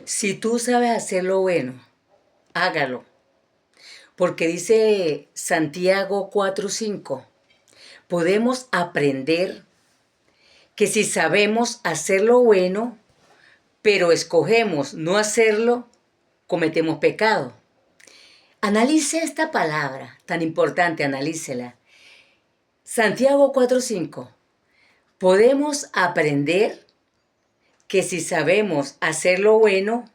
Si tú sabes hacer lo bueno, hágalo. Porque dice Santiago 4:5, podemos aprender que si sabemos hacer lo bueno, pero escogemos no hacerlo, cometemos pecado. Analice esta palabra tan importante, analícela. Santiago 4:5, podemos aprender que si sabemos hacer lo bueno,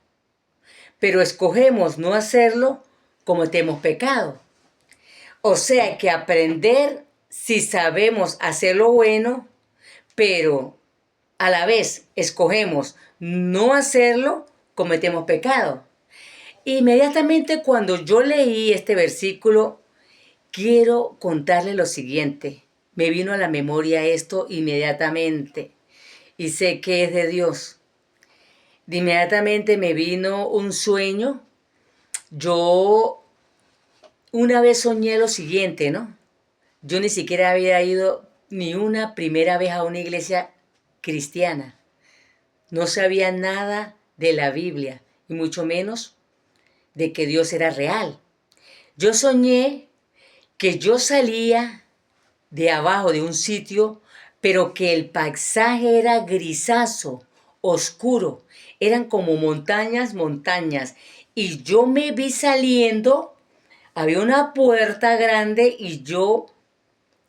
pero escogemos no hacerlo, cometemos pecado. O sea que aprender si sabemos hacer lo bueno, pero a la vez escogemos no hacerlo, cometemos pecado. Inmediatamente cuando yo leí este versículo, quiero contarle lo siguiente. Me vino a la memoria esto inmediatamente y sé que es de Dios. Inmediatamente me vino un sueño. Yo una vez soñé lo siguiente, ¿no? Yo ni siquiera había ido ni una primera vez a una iglesia cristiana. No sabía nada de la Biblia y mucho menos de que Dios era real. Yo soñé que yo salía de abajo de un sitio, pero que el paisaje era grisazo, oscuro. Eran como montañas, montañas. Y yo me vi saliendo, había una puerta grande y yo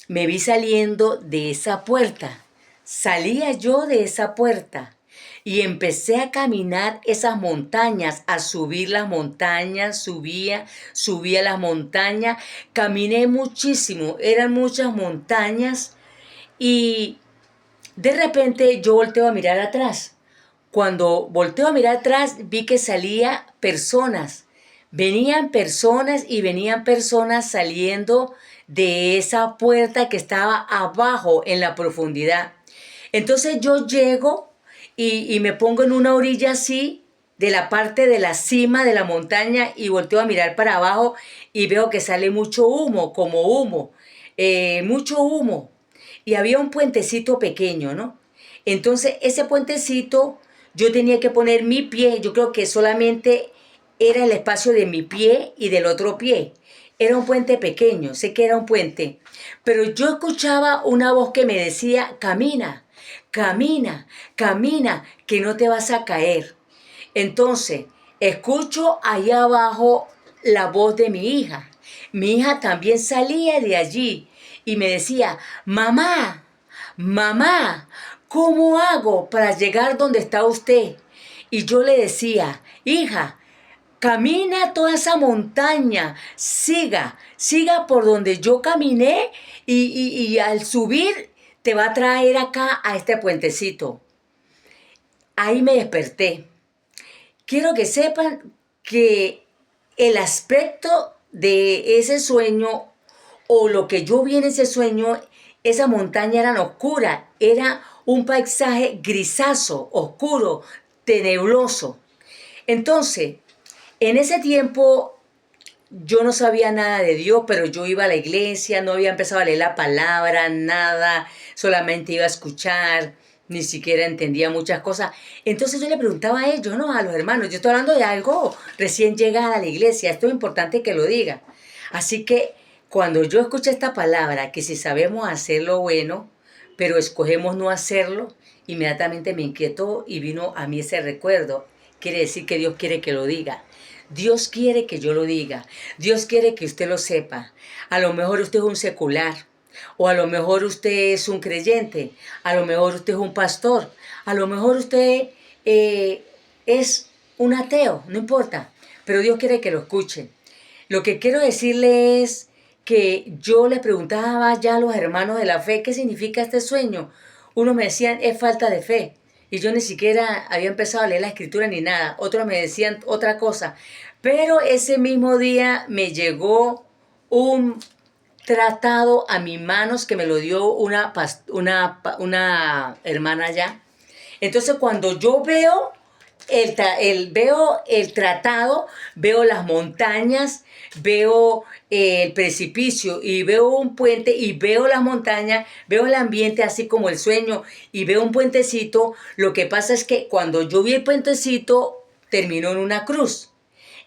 me vi saliendo de esa puerta. Salía yo de esa puerta y empecé a caminar esas montañas, a subir las montañas, subía las montañas, caminé muchísimo, eran muchas montañas y de repente yo volteo a mirar atrás. Cuando volteo a mirar atrás vi que salía personas. Venían personas y venían personas saliendo de esa puerta que estaba abajo en la profundidad. Entonces yo llego y me pongo en una orilla así de la parte de la cima de la montaña y volteo a mirar para abajo y veo que sale mucho humo, como humo, mucho humo. Y había un puentecito pequeño, ¿no? Entonces ese puentecito yo tenía que poner mi pie, yo creo que solamente era el espacio de mi pie y del otro pie. Era un puente pequeño, sé que era un puente, pero yo escuchaba una voz que me decía, camina, camina, camina, que no te vas a caer. Entonces, escucho allá abajo la voz de mi hija. Mi hija también salía de allí y me decía, mamá, mamá, ¿cómo hago para llegar donde está usted? Y yo le decía, hija, camina toda esa montaña, siga por donde yo caminé y al subir te va a traer acá a este puentecito. Ahí me desperté. Quiero que sepan que el aspecto de ese sueño o lo que yo vi en ese sueño, esa montaña era oscura, era un paisaje grisazo, oscuro, tenebroso. Entonces, en ese tiempo yo no sabía nada de Dios, pero yo iba a la iglesia, no había empezado a leer la palabra, nada, solamente iba a escuchar, ni siquiera entendía muchas cosas. Entonces yo le preguntaba a ellos, no, a los hermanos, yo estoy hablando de algo recién llegada a la iglesia, esto es importante que lo diga. Así que cuando yo escuché esta palabra, que si sabemos hacer lo bueno, pero escogemos no hacerlo, inmediatamente me inquietó y vino a mí ese recuerdo. Quiere decir que Dios quiere que lo diga. Dios quiere que yo lo diga. Dios quiere que usted lo sepa. A lo mejor usted es un secular. O a lo mejor usted es un creyente. A lo mejor usted es un pastor. A lo mejor usted es un ateo. No importa. Pero Dios quiere que lo escuchen. Lo que quiero decirle es que yo les preguntaba ya a los hermanos de la fe, ¿qué significa este sueño? Unos me decían, es falta de fe. Y yo ni siquiera había empezado a leer la escritura ni nada. Otros me decían otra cosa. Pero ese mismo día me llegó un tratado a mis manos que me lo dio una hermana allá. Entonces cuando yo veo veo el tratado, veo las montañas, veo el precipicio y veo un puente y veo las montañas, veo el ambiente así como el sueño y veo un puentecito. Lo que pasa es que cuando yo vi el puentecito, terminó en una cruz.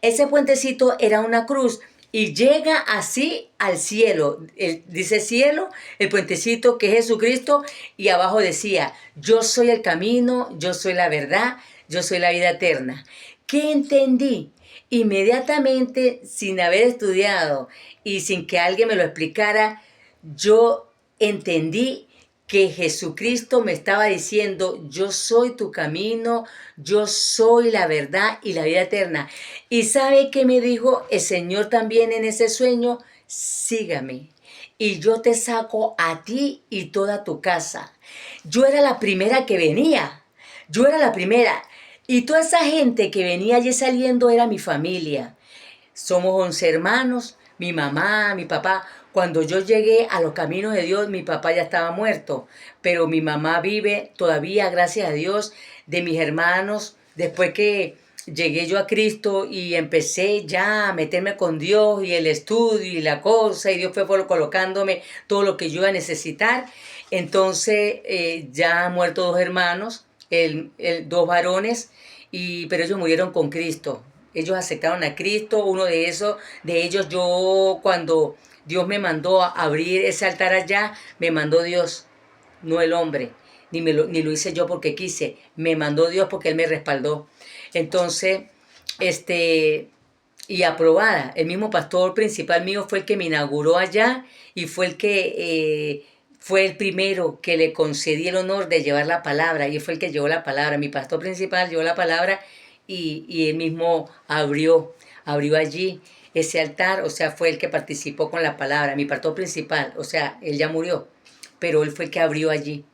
Ese puentecito era una cruz y llega así al cielo. Dice cielo, el puentecito que es Jesucristo, y abajo decía, yo soy el camino, yo soy la verdad, yo soy la vida eterna. ¿Qué entendí? Inmediatamente, sin haber estudiado y sin que alguien me lo explicara, yo entendí que Jesucristo me estaba diciendo, yo soy tu camino, yo soy la verdad y la vida eterna. ¿Y sabe qué me dijo el Señor también en ese sueño? Sígame y yo te saco a ti y toda tu casa. Yo era la primera que venía, yo era la primera. Y toda esa gente que venía allí saliendo era mi familia. Somos 11 hermanos, mi mamá, mi papá. Cuando yo llegué a los caminos de Dios, mi papá ya estaba muerto, pero mi mamá vive todavía, gracias a Dios, de mis hermanos. Después que llegué yo a Cristo y empecé ya a meterme con Dios y el estudio y la cosa, y Dios fue colocándome todo lo que yo iba a necesitar. Entonces ya han muerto 2 hermanos, 2 varones, pero ellos murieron con Cristo. Ellos aceptaron a Cristo. Uno de ellos, yo cuando Dios me mandó a abrir ese altar allá, me mandó Dios, no el hombre, ni lo hice yo porque quise, me mandó Dios porque Él me respaldó. Entonces, y aprobada, el mismo pastor principal mío fue el que me inauguró allá y fue el que fue el primero que le concedí el honor de llevar la palabra, y fue el que llevó la palabra. Mi pastor principal llevó la palabra y él mismo abrió allí ese altar, o sea, fue el que participó con la palabra. Mi pastor principal, o sea, él ya murió, pero él fue el que abrió allí.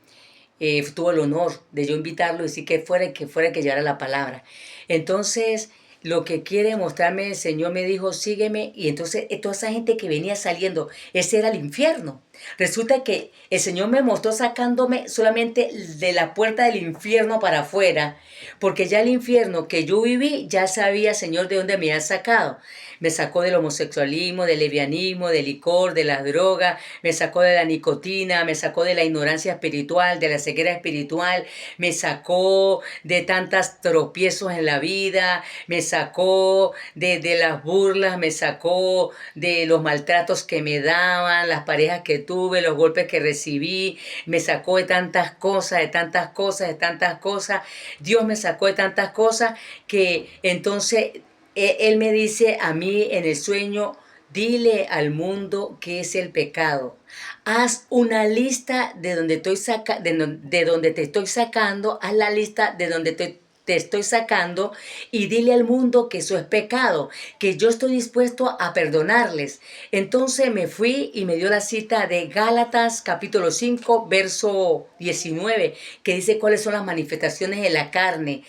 Tuvo el honor de yo invitarlo y decir que fuera que llevara la palabra. Entonces, lo que quiere mostrarme el Señor, me dijo, sígueme. Y entonces toda esa gente que venía saliendo, ese era el infierno. Resulta que el Señor me mostró sacándome solamente de la puerta del infierno para afuera, porque ya el infierno que yo viví, ya sabía, Señor, de dónde me había sacado. Me sacó del homosexualismo, del lesbianismo, del licor, de las drogas, me sacó de la nicotina, me sacó de la ignorancia espiritual, de la ceguera espiritual, me sacó de tantos tropiezos en la vida, me sacó de las burlas, me sacó de los maltratos que me daban, las parejas que tuve, los golpes que recibí, me sacó de tantas cosas, de tantas cosas, de tantas cosas. Dios me sacó de tantas cosas que entonces Él me dice a mí en el sueño, dile al mundo qué es el pecado. Haz una lista de donde, de donde te estoy sacando, haz la lista de donde te estoy sacando y dile al mundo que eso es pecado, que yo estoy dispuesto a perdonarles. Entonces me fui y me dio la cita de Gálatas capítulo 5, verso 19, que dice cuáles son las manifestaciones de la carne.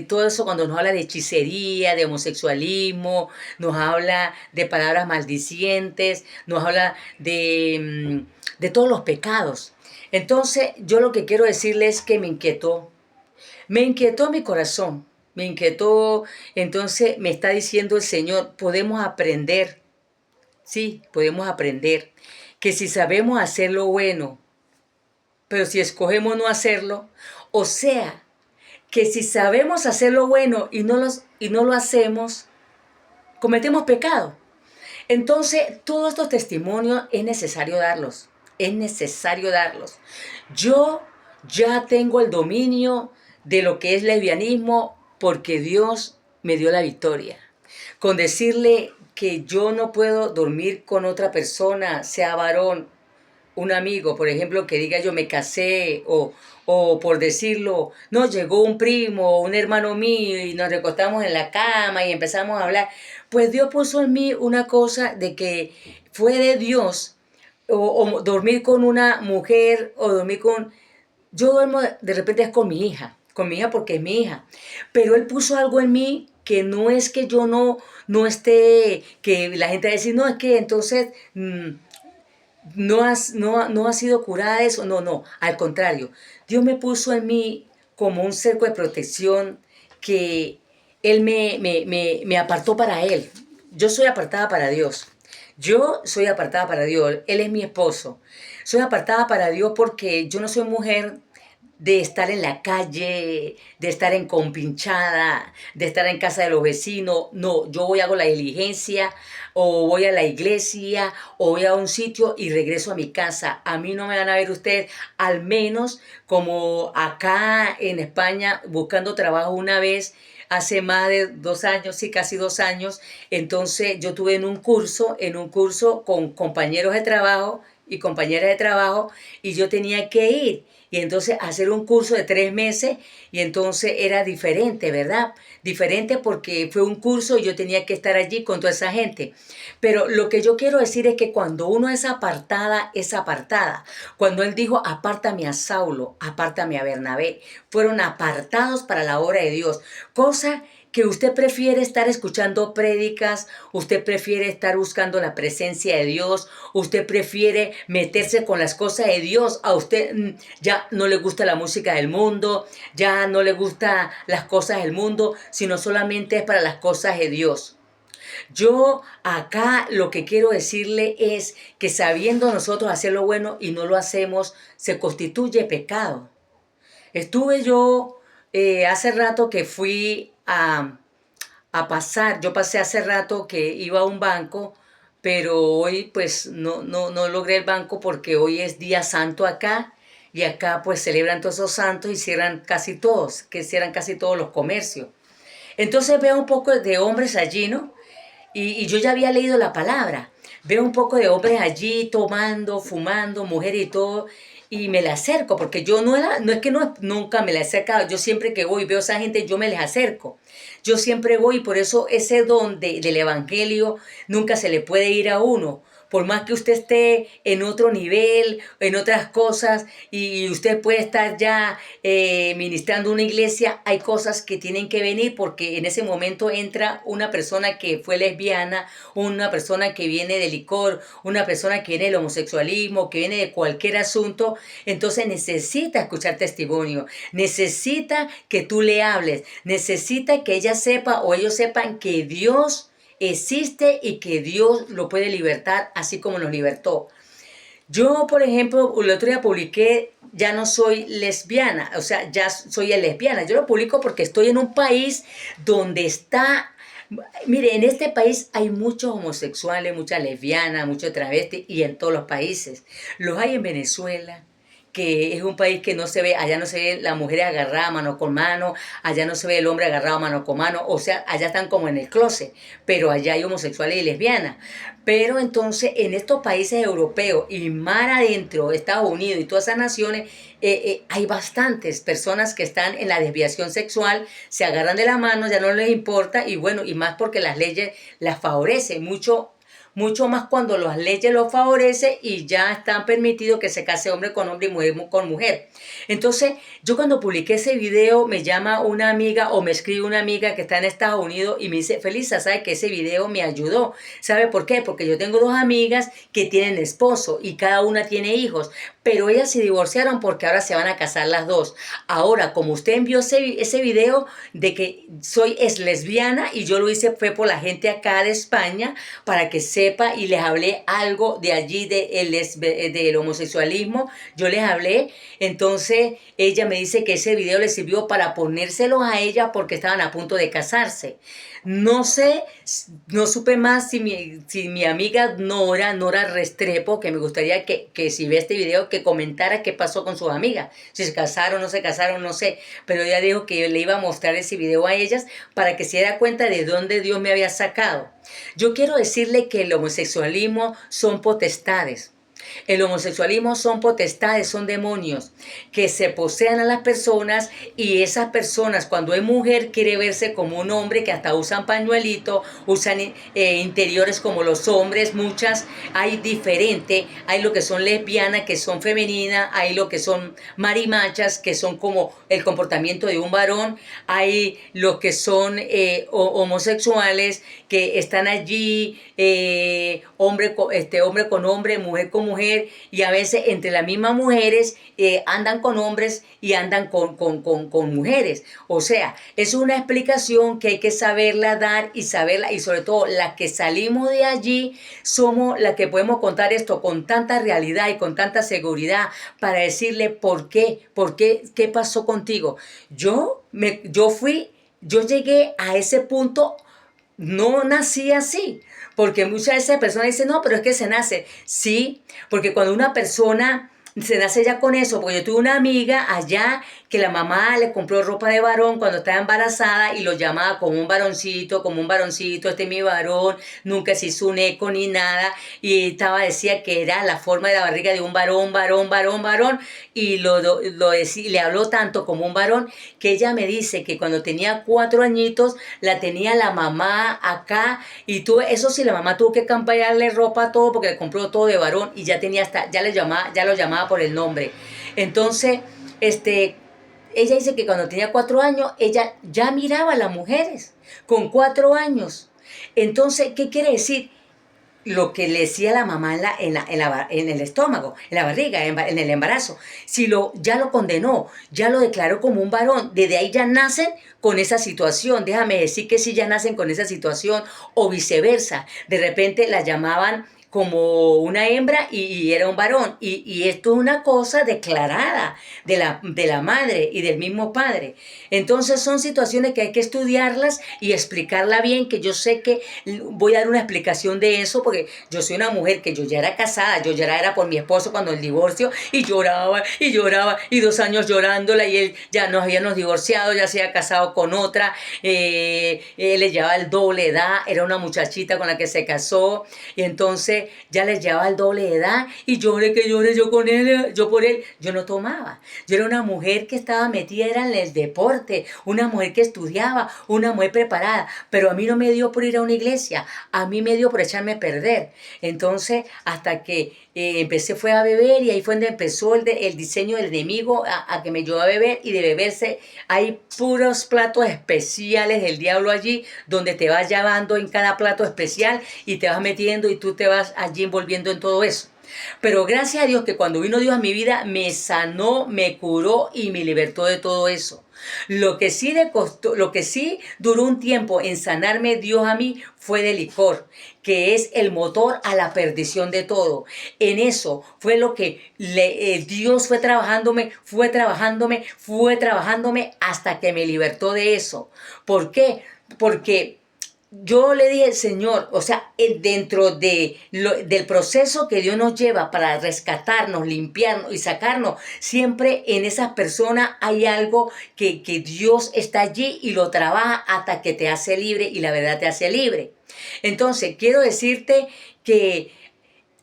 Todo eso cuando nos habla de hechicería, de homosexualismo, nos habla de palabras maldicientes, nos habla de todos los pecados. Entonces yo lo que quiero decirles es que me inquietó mi corazón, me inquietó. Entonces me está diciendo el Señor, podemos aprender, sí, podemos aprender, que si sabemos hacer lo bueno, pero si escogemos no hacerlo, o sea, que si sabemos hacer lo bueno y no lo hacemos, cometemos pecado. Entonces, todos estos testimonios es necesario darlos, es necesario darlos. Yo ya tengo el dominio de lo que es lesbianismo porque Dios me dio la victoria. Con decirle que yo no puedo dormir con otra persona, sea varón, un amigo, por ejemplo, que diga yo me casé, o por decirlo, no, llegó un primo, un hermano mío y nos recostamos en la cama y empezamos a hablar, pues Dios puso en mí una cosa de que fue de Dios, o dormir con una mujer, o dormir con... Yo duermo de repente es con mi hija porque es mi hija, pero Él puso algo en mí que no es que yo no esté, que la gente va a decir, no, es que entonces... no ha sido curada eso, no, al contrario, Dios me puso en mí como un cerco de protección que Él me apartó para Él. Yo soy apartada para Dios. Yo soy apartada para Dios. Él es mi esposo. Soy apartada para Dios porque yo no soy mujer de estar en la calle, de estar en compinchada, de estar en casa de los vecinos. No, yo voy, hago la diligencia, o voy a la iglesia, o voy a un sitio y regreso a mi casa. A mí no me van a ver ustedes, al menos como acá en España, buscando trabajo una vez, hace más de 2 años, sí, casi 2 años. Entonces yo tuve en un curso con compañeros de trabajo y compañeras de trabajo, y yo tenía que ir. Y entonces hacer un curso de 3 meses, y entonces era diferente, ¿verdad? Diferente porque fue un curso y yo tenía que estar allí con toda esa gente. Pero lo que yo quiero decir es que cuando uno es apartada, es apartada. Cuando él dijo, apártame a Saulo, apártame a Bernabé, fueron apartados para la obra de Dios. Cosa que usted prefiere estar escuchando prédicas, usted prefiere estar buscando la presencia de Dios, usted prefiere meterse con las cosas de Dios, a usted ya no le gusta la música del mundo, ya no le gusta las cosas del mundo, sino solamente es para las cosas de Dios. Yo acá lo que quiero decirle es que sabiendo nosotros hacer lo bueno y no lo hacemos, se constituye pecado. Estuve yo hace rato que fui a pasar, yo pasé hace rato que iba a un banco, pero hoy pues no logré el banco porque hoy es día santo acá, y acá pues celebran todos esos santos y cierran casi todos, que cierran casi todos los comercios. Entonces veo un poco de hombres allí, ¿no? Y yo ya había leído la palabra. Veo un poco de hombres allí tomando, fumando, mujeres y todo, y me le acerco, porque yo no es que nunca me le he acercado, yo siempre que voy veo a esa gente, yo me les acerco. Yo siempre voy, y por eso ese don del Evangelio nunca se le puede ir a uno. Por más que usted esté en otro nivel, en otras cosas, y usted puede estar ya ministrando una iglesia, hay cosas que tienen que venir porque en ese momento entra una persona que fue lesbiana, una persona que viene de licor, una persona que viene del homosexualismo, que viene de cualquier asunto. Entonces necesita escuchar testimonio, necesita que tú le hables, necesita que ella sepa o ellos sepan que Dios existe y que Dios lo puede libertar así como nos libertó. Yo, por ejemplo, el otro día publiqué, ya no soy lesbiana, o sea, ya soy lesbiana. Yo lo publico porque estoy en un país donde está... Mire, en este país hay muchos homosexuales, muchas lesbianas, muchos travestis, y en todos los países. Los hay en Venezuela, que es un país que no se ve, allá no se ve la mujer agarrada mano con mano, allá no se ve el hombre agarrado mano con mano, o sea, allá están como en el closet, pero allá hay homosexuales y lesbianas. Pero entonces en estos países europeos y más adentro, Estados Unidos y todas esas naciones, hay bastantes personas que están en la desviación sexual, se agarran de la mano, ya no les importa, y bueno, y más porque las leyes las favorecen mucho, mucho más cuando las leyes lo favorecen y ya están permitidos que se case hombre con hombre y mujer con mujer. Entonces, yo cuando publiqué ese video, me llama una amiga o me escribe una amiga que está en Estados Unidos y me dice, Felisa, ¿sabe que ese video me ayudó? ¿Sabe por qué? Porque yo tengo dos amigas que tienen esposo y cada una tiene hijos, pero ellas se divorciaron porque ahora se van a casar las dos. Ahora, como usted envió ese video de que soy es lesbiana, y yo lo hice fue por la gente acá de España, para que sepa, y les hablé algo de allí del homosexualismo, yo les hablé. Entonces ella me dice que ese video le sirvió para ponérselos a ella porque estaban a punto de casarse. No sé, no supe más si mi amiga Nora Restrepo, que me gustaría que si ve este video, que comentara qué pasó con sus amigas. Si se casaron, no se casaron, no sé. Pero ella dijo que le iba a mostrar ese video a ellas para que se diera cuenta de dónde Dios me había sacado. Yo quiero decirle que el homosexualismo son potestades. El homosexualismo son potestades, son demonios que se posean a las personas, y esas personas, cuando es mujer, quiere verse como un hombre, que hasta usan pañuelitos, usan interiores como los hombres, muchas, hay diferente, hay lo que son lesbianas, que son femeninas, hay lo que son marimachas, que son como el comportamiento de un varón, hay lo que son homosexuales, que están allí, hombre con hombre, mujer con mujer, mujer y a veces entre las mismas mujeres andan con hombres y andan con mujeres. O sea, es una explicación que hay que saberla dar y saberla, y sobre todo las que salimos de allí somos las que podemos contar esto con tanta realidad y con tanta seguridad para decirle por qué, qué pasó contigo. Yo llegué a ese punto, no nací así, porque muchas veces personas dicen, no, pero es que se nace. Sí, porque cuando una persona se nace ya con eso, porque yo tuve una amiga allá que la mamá le compró ropa de varón cuando estaba embarazada y lo llamaba como un varoncito, este es mi varón, nunca se hizo un eco ni nada, y decía que era la forma de la barriga de un varón, varón, varón, varón, y le habló tanto como un varón que ella me dice que cuando tenía 4 añitos la tenía la mamá acá, y eso sí, la mamá tuvo que cambiarle ropa todo porque le compró todo de varón y ya tenía hasta, ya lo llamaba por el nombre. Entonces, ella dice que cuando tenía 4 años, ella ya miraba a las mujeres con 4 años. Entonces, ¿qué quiere decir? Lo que le decía la mamá en el estómago, en la barriga, en el embarazo. Ya lo condenó, ya lo declaró como un varón, desde ahí ya nacen con esa situación. Déjame decir que sí ya nacen con esa situación, o viceversa. De repente la llamaban como una hembra y era un varón. Y esto es una cosa declarada de la madre y del mismo padre. Entonces son situaciones que hay que estudiarlas y explicarla bien, que yo sé que voy a dar una explicación de eso, porque yo soy una mujer que yo ya era casada, yo ya era por mi esposo cuando el divorcio, y lloraba, y lloraba, y 2 años llorándola, y él ya nos habíamos divorciado, ya se había casado con otra, él le llevaba el doble de edad, era una muchachita con la que se casó, y entonces ya le llevaba el doble de edad, y lloré que lloré yo con él, yo por él, yo no tomaba, yo era una mujer que estaba metida en el deporte, una mujer que estudiaba, una mujer preparada, pero a mí no me dio por ir a una iglesia, a mí me dio por echarme a perder. Entonces, hasta que fue a beber, y ahí fue donde empezó el diseño del enemigo a que me llevó a beber, y de beberse hay puros platos especiales del diablo allí, donde te vas llevando en cada plato especial y te vas metiendo y tú te vas allí envolviendo en todo eso. Pero gracias a Dios que cuando vino Dios a mi vida me sanó, me curó y me libertó de todo eso. Lo que sí duró un tiempo en sanarme Dios a mí fue del licor, que es el motor a la perdición de todo. En eso fue lo que Dios fue trabajándome, fue trabajándome hasta que me libertó de eso. ¿Por qué? Porque yo le dije, Señor, o sea, dentro del proceso que Dios nos lleva para rescatarnos, limpiarnos y sacarnos, siempre en esas personas hay algo que Dios está allí y lo trabaja hasta que te hace libre, y la verdad te hace libre. Entonces, quiero decirte que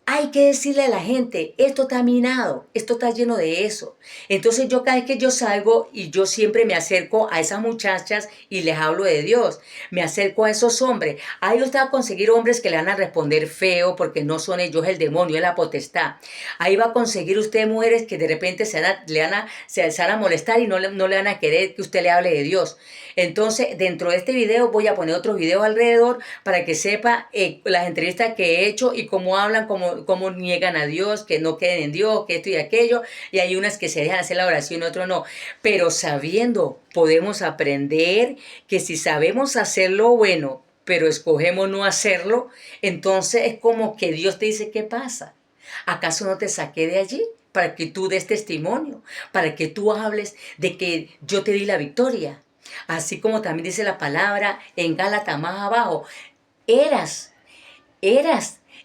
hay que decirle a la gente, esto está minado, esto está lleno de eso. Entonces yo cada vez que yo salgo, y yo siempre me acerco a esas muchachas y les hablo de Dios, me acerco a esos hombres. Ahí usted va a conseguir hombres que le van a responder feo, porque no son ellos el demonio, es la potestad. Ahí va a conseguir usted mujeres que de repente se van a molestar y no le van a querer que usted le hable de Dios. Entonces, dentro de este video voy a poner otros videos alrededor para que sepa las entrevistas que he hecho y cómo hablan, cómo niegan a Dios, que no creen en Dios, que esto y aquello. Y hay unas que se dejan hacer la oración y otras no. Pero sabiendo, podemos aprender que si sabemos hacer lo bueno, pero escogemos no hacerlo, entonces es como que Dios te dice, ¿qué pasa? ¿Acaso no te saqué de allí? Para que tú des testimonio, para que tú hables de que yo te di la victoria. Así como también dice la palabra en Gálatas más abajo, eras,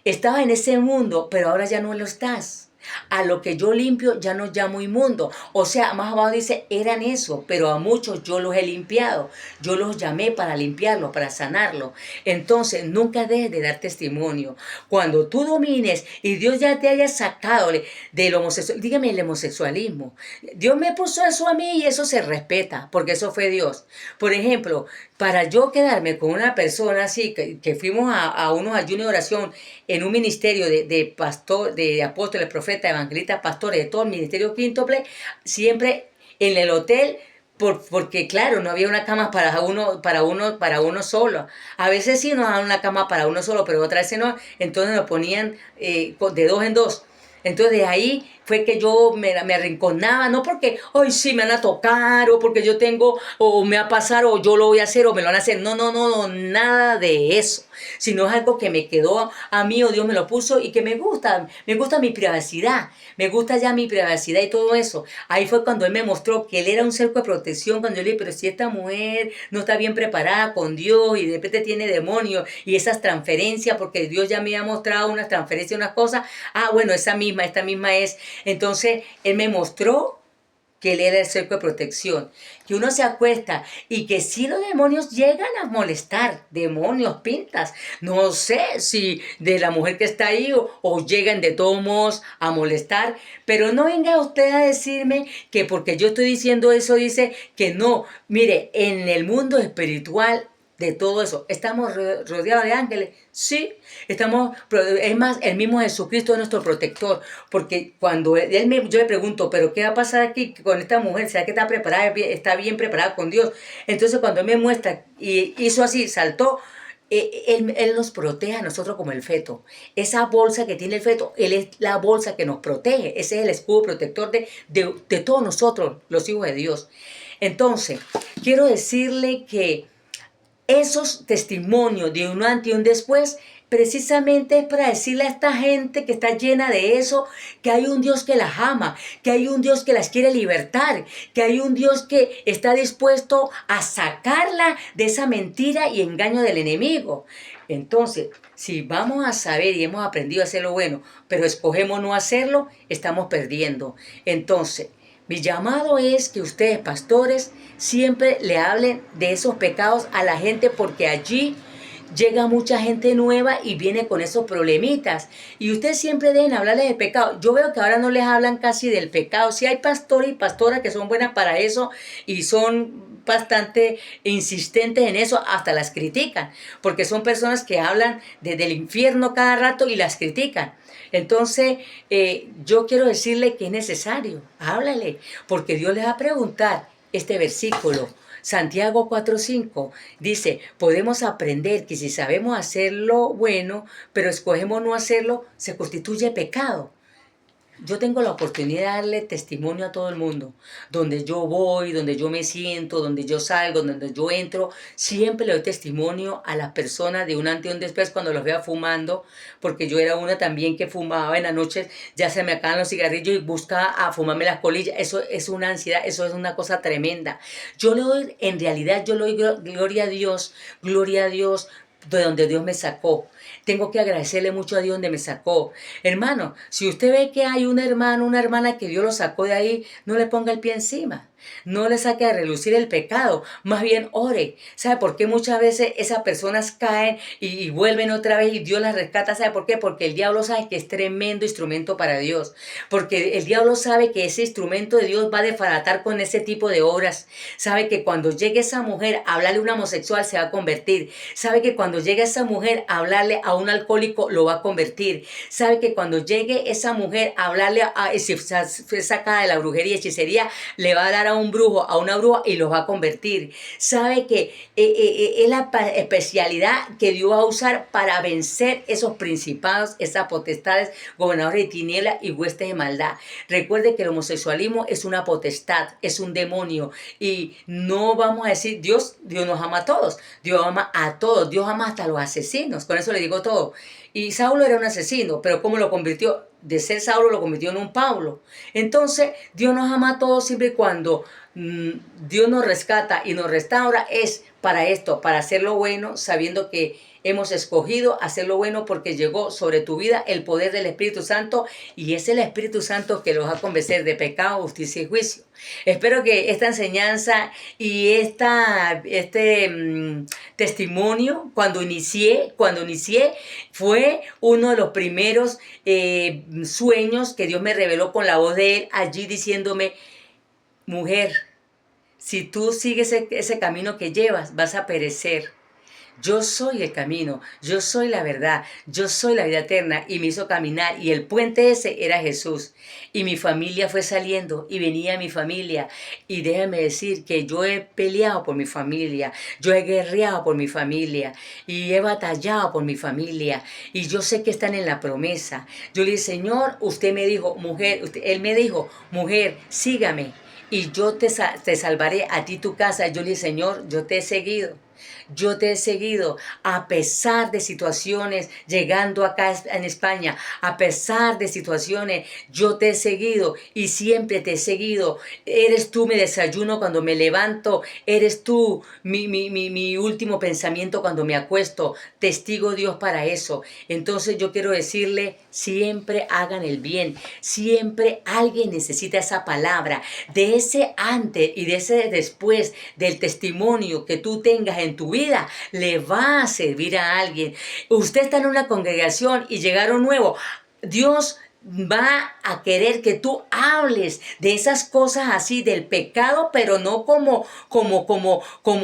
estabas en ese mundo, pero ahora ya no lo estás. A lo que yo limpio ya no llamo inmundo. O sea, más abajo dice, eran eso, pero a muchos yo los he limpiado. Yo los llamé para limpiarlos, para sanarlos. Entonces, nunca dejes de dar testimonio. Cuando tú domines y Dios ya te haya sacado del homosexual, dígame el homosexualismo. Dios me puso eso a mí y eso se respeta, porque eso fue Dios. Por ejemplo, para yo quedarme con una persona así, que fuimos a unos ayunos de oración en un ministerio de pastor, de apóstoles, profetas, evangelistas, pastores, de todo el ministerio quíntuple, siempre en el hotel, porque claro, no había una cama para uno solo. A veces sí nos daban una cama para uno solo, pero otras veces no, entonces nos ponían de dos en dos. Entonces de ahí fue que yo me arrinconaba, no porque, hoy sí me van a tocar, o porque yo tengo, o me va a pasar, o yo lo voy a hacer, o me lo van a hacer. No, no, no, no, nada de eso. Sino es algo que me quedó a mí, o Dios me lo puso, y que me gusta mi privacidad, me gusta ya mi privacidad y todo eso. Ahí fue cuando Él me mostró que Él era un cerco de protección, cuando yo le dije, pero si esta mujer no está bien preparada con Dios, y de repente tiene demonios, y esas transferencias, porque Dios ya me ha mostrado unas transferencias, unas cosas, bueno, esta misma es. Entonces, Él me mostró que Él era el cerco de protección, que uno se acuesta y que si los demonios llegan a molestar, demonios, pintas, no sé si de la mujer que está ahí o llegan de todos modos a molestar, pero no venga usted a decirme que porque yo estoy diciendo eso dice que no. Mire, en el mundo espiritual de todo eso, ¿estamos rodeados de ángeles? Sí, es más, el mismo Jesucristo es nuestro protector, porque cuando yo le pregunto, pero ¿qué va a pasar aquí con esta mujer? ¿Será que está preparada, está bien preparada con Dios? Entonces cuando Él me muestra y hizo así, saltó, él nos protege a nosotros como el feto. Esa bolsa que tiene el feto, Él es la bolsa que nos protege. Ese es el escudo protector de todos nosotros, los hijos de Dios. Entonces, quiero decirle que esos testimonios de un antes y un después, precisamente es para decirle a esta gente que está llena de eso, que hay un Dios que las ama, que hay un Dios que las quiere libertar, que hay un Dios que está dispuesto a sacarla de esa mentira y engaño del enemigo. Entonces, si vamos a saber y hemos aprendido a hacer lo bueno, pero escogemos no hacerlo, estamos perdiendo. Entonces, mi llamado es que ustedes, pastores, siempre le hablen de esos pecados a la gente, porque allí llega mucha gente nueva y viene con esos problemitas. Y ustedes siempre deben hablarles de pecado. Yo veo que ahora no les hablan casi del pecado. Sí hay pastores y pastoras que son buenas para eso y son bastante insistentes en eso, hasta las critican, porque son personas que hablan del infierno cada rato y las critican. Entonces, yo quiero decirle que es necesario, háblale, porque Dios les va a preguntar este versículo. Santiago 4:5 dice, podemos aprender que si sabemos hacer lo bueno, pero escogemos no hacerlo, se constituye pecado. Yo tengo la oportunidad de darle testimonio a todo el mundo. Donde yo voy, donde yo me siento, donde yo salgo, donde yo entro, siempre le doy testimonio a las personas de un antes y un después cuando los vea fumando, porque yo era una también que fumaba en la noche, ya se me acaban los cigarrillos y buscaba a fumarme las colillas. Eso es una ansiedad, eso es una cosa tremenda. Yo le doy, en realidad, yo le doy gloria a Dios, de donde Dios me sacó. Tengo que agradecerle mucho a Dios donde me sacó. Hermano, si usted ve que hay un hermano, una hermana que Dios lo sacó de ahí, no le ponga el pie encima. No le saque a relucir el pecado. Más bien ore. ¿Sabe por qué muchas veces esas personas caen y vuelven otra vez y Dios las rescata? ¿Sabe por qué? Porque el diablo sabe que es tremendo instrumento para Dios. Porque el diablo sabe que ese instrumento de Dios va a desbaratar con ese tipo de obras. Sabe que cuando llegue esa mujer a hablarle a un homosexual se va a convertir. Sabe que cuando llegue esa mujer a hablarle a un alcohólico lo va a convertir. Sabe que cuando llegue esa mujer a hablarle si fue sacada de la brujería y hechicería, le va a dar a un brujo, a una bruja y los va a convertir. Sabe que es la especialidad que Dios va a usar para vencer esos principados, esas potestades, gobernadores de tinieblas y huestes de maldad. Recuerde que el homosexualismo es una potestad, es un demonio, y no vamos a decir Dios nos ama a todos, Dios ama a todos, Dios ama hasta a los asesinos, con eso le digo todo. Y Saulo era un asesino, pero ¿cómo lo convirtió? De ser Saulo lo convirtió en un Pablo. Entonces, Dios nos ama a todos siempre y cuando Dios nos rescata y nos restaura, es para esto, para hacer lo bueno, sabiendo que hemos escogido hacer lo bueno porque llegó sobre tu vida el poder del Espíritu Santo, y es el Espíritu Santo que los va a convencer de pecado, justicia y juicio. Espero que esta enseñanza y este testimonio, cuando inicié, fue uno de los primeros sueños que Dios me reveló con la voz de Él allí diciéndome, mujer, si tú sigues ese camino que llevas, vas a perecer. yo soy el camino, yo soy la verdad, yo soy la vida eterna, y me hizo caminar, y el puente ese era Jesús. Y mi familia fue saliendo, y venía mi familia, y déjame decir que yo he peleado por mi familia, yo he guerreado por mi familia, y he batallado por mi familia, y yo sé que están en la promesa. Yo le dije, Señor, usted me dijo, mujer, él me dijo, mujer, sígame, y yo te salvaré a ti tu casa. Yo le dije, Señor, yo te he seguido. Yo te he seguido a pesar de situaciones, llegando acá en España, a pesar de situaciones, yo te he seguido y siempre te he seguido. Eres tú mi desayuno cuando me levanto, eres tú mi último pensamiento cuando me acuesto. Testigo Dios para eso. Entonces yo quiero decirle, siempre hagan el bien, siempre alguien necesita esa palabra, de ese antes y de ese después, del testimonio que tú tengas en tu vida, le va a servir a alguien. Usted está en una congregación y llegaron nuevos. Dios va a querer que tú hables de esas cosas así del pecado, pero no como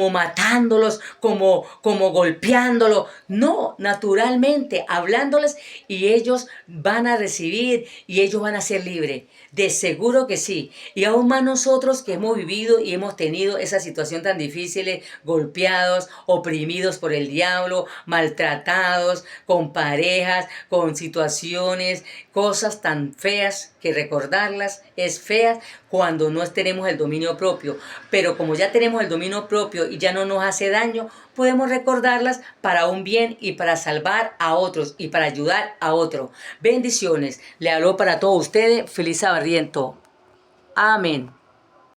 matándolos, como golpeándolos. No, naturalmente hablándoles, y ellos van a recibir y ellos van a ser libres. De seguro que sí. Y aún más nosotros que hemos vivido y hemos tenido esa situación tan difícil, golpeados, oprimidos por el diablo, maltratados, con parejas, con situaciones, cosas tan feas que recordarlas es feas cuando no tenemos el dominio propio. Pero como ya tenemos el dominio propio y ya no nos hace daño, podemos recordarlas para un bien y para salvar a otros y para ayudar a otros. Bendiciones. Le habló para todos ustedes Felisa Barriento. Amén.